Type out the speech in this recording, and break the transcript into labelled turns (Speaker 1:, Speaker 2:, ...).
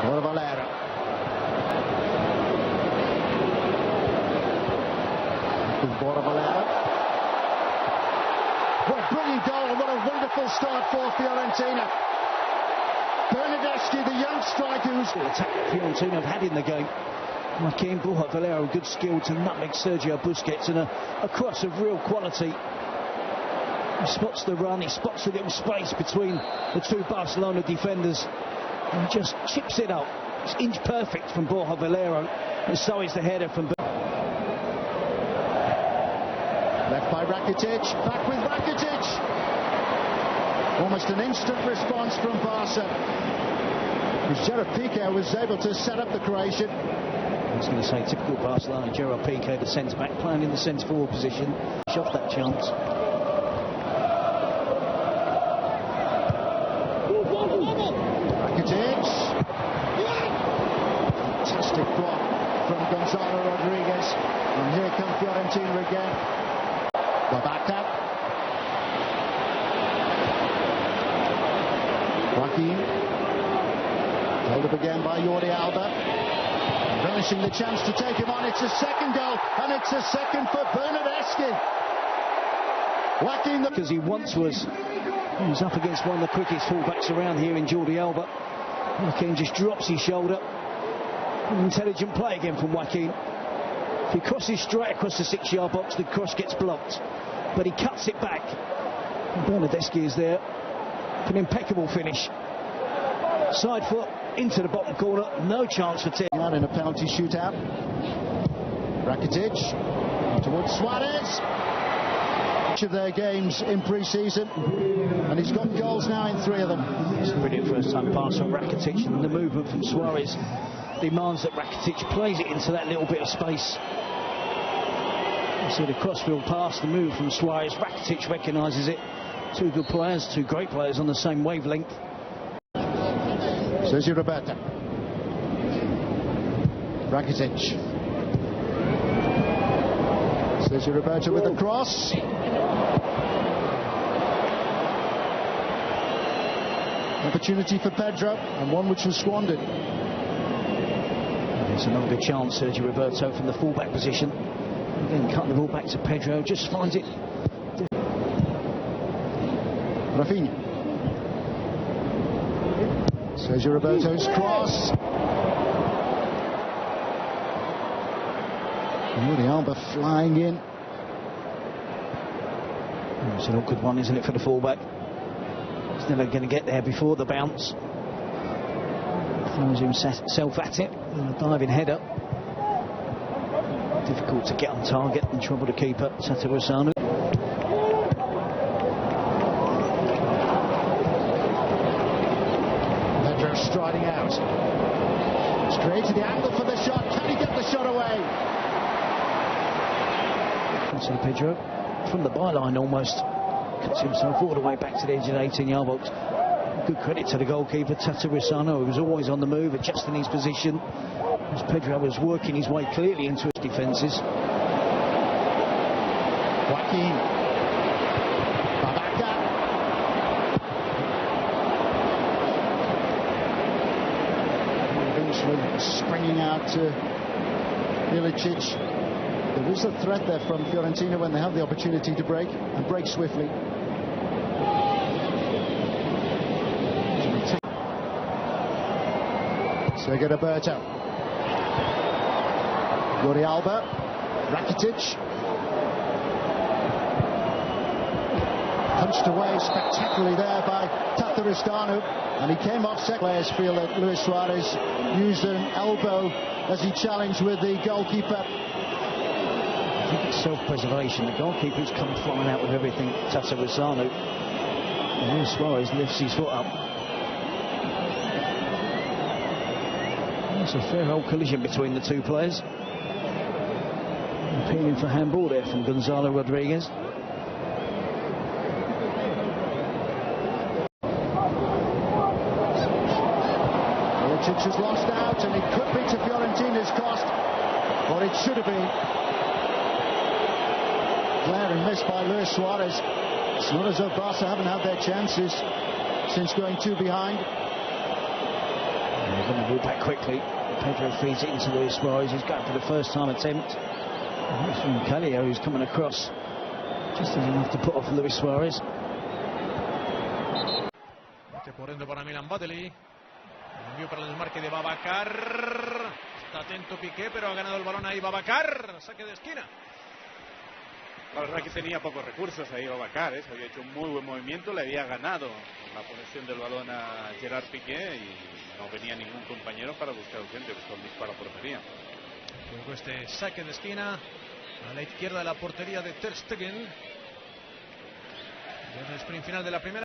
Speaker 1: Valera. Valera. What a brilliant goal and what a wonderful start for Fiorentina. Bernardeschi, the young striker who's...
Speaker 2: The attack that Fiorentina have had in the game. Joaquin Valera, good skill to nutmeg Sergio Busquets, and a cross of real quality. He spots the run, he spots the little space between the two Barcelona defenders and just chips it up. It's inch perfect from Borja Valero, and so is the header from...
Speaker 1: Left by Rakitic, back with Rakitic. Almost an instant response from Barca. Gerard Piqué was able to set up the Croatian.
Speaker 2: I was going to say, typical Barcelona, Gerard Piqué, the centre-back, playing in the centre-forward position. Shot that chance.
Speaker 1: Rakitic. Fantastic block from Gonzalo Rodriguez. And here come Fiorentina again. Babaka. Joaquin. Held up again by Jordi Alba. Relishing the chance to take him on. It's a second goal, and it's a second for Bernardeschi. Joaquin,
Speaker 2: because he once was up against one of the quickest fullbacks around here in Jordi Alba. Joaquin just drops his shoulder. An intelligent play again from Joaquin. If he crosses straight across the 6-yard box, the cross gets blocked, but he cuts it back. And Bernardeschi is there. An impeccable finish. Side foot into the bottom corner, no chance for Tim.
Speaker 1: Out in a penalty shootout. Rakitic towards Suarez. Each of their games in pre-season, and he's got goals now in 3 of them.
Speaker 2: It's a brilliant first-time pass from Rakitic, and the movement from Suarez demands that Rakitic plays it into that little bit of space. You see the crossfield pass, the move from Suarez. Rakitic recognises it. Two good players, two great players on the same wavelength.
Speaker 1: Sergio Roberto. Rakitic. Sergio Roberto with the cross. Opportunity for Pedro, and one which was squandered.
Speaker 2: There's another good chance, Sergio Roberto from the fullback position. Again, cutting the ball back to Pedro, just finds it.
Speaker 1: Rafinha. Sergio Roberto's cross. Jordi Alba flying in.
Speaker 2: It's an awkward one, isn't it, for the fullback? He's never going to get there before the bounce. Throws himself at it. A diving header. Difficult to get on target and trouble the keeper, Tatarusanu.
Speaker 1: Striding out. He's created the angle for the shot. Can he get the shot away?
Speaker 2: See Pedro from the byline almost. Cuts himself all the way back to the edge of the 18-yard box. Good credit to the goalkeeper, Tatarusanu, who was always on the move, adjusting his position as Pedro was working his way clearly into his defences.
Speaker 1: Joaquin. Springing out to Ilicic. There was a threat there from Fiorentina when they have the opportunity to break, and break swiftly. Sergio Roberto. Jordi Alba. Rakitic. Punched away spectacularly there by Tatarusanu, and he came off second. Players feel that Luis Suarez used an elbow as he challenged with the goalkeeper.
Speaker 2: I think it's self-preservation. The goalkeeper's come flying out with everything, Tatarusanu. And Luis Suarez lifts his foot up. It's a fair old collision between the two players. Appealing for handball there from Gonzalo Rodriguez.
Speaker 1: Ilicic has lost out, and it could be to Fiorentina's cost, or it should have been. Glaring miss by Luis Suarez. It's not as though Barca haven't had their chances since going 2 behind.
Speaker 2: They're going to move back quickly. Pedro feeds it into Luis Suarez, who's going for the first time attempt. It's from Calio, who's coming across. Just enough to put off Luis Suarez.
Speaker 3: Por dentro para Milan Badeli. Envío para el desmarque de Babacar. Está atento Piqué, pero ha ganado el balón ahí Babacar. Saque de esquina.
Speaker 4: La verdad que tenía pocos recursos ahí Babacar, ¿eh? Había hecho un muy buen movimiento, le había ganado la posesión del balón a Gerard Piqué y no venía ningún compañero para buscar urgente, buscar un disparo a portería.
Speaker 3: Luego este saque de esquina a la izquierda de la portería de Ter Stegen. En el sprint final de la primera.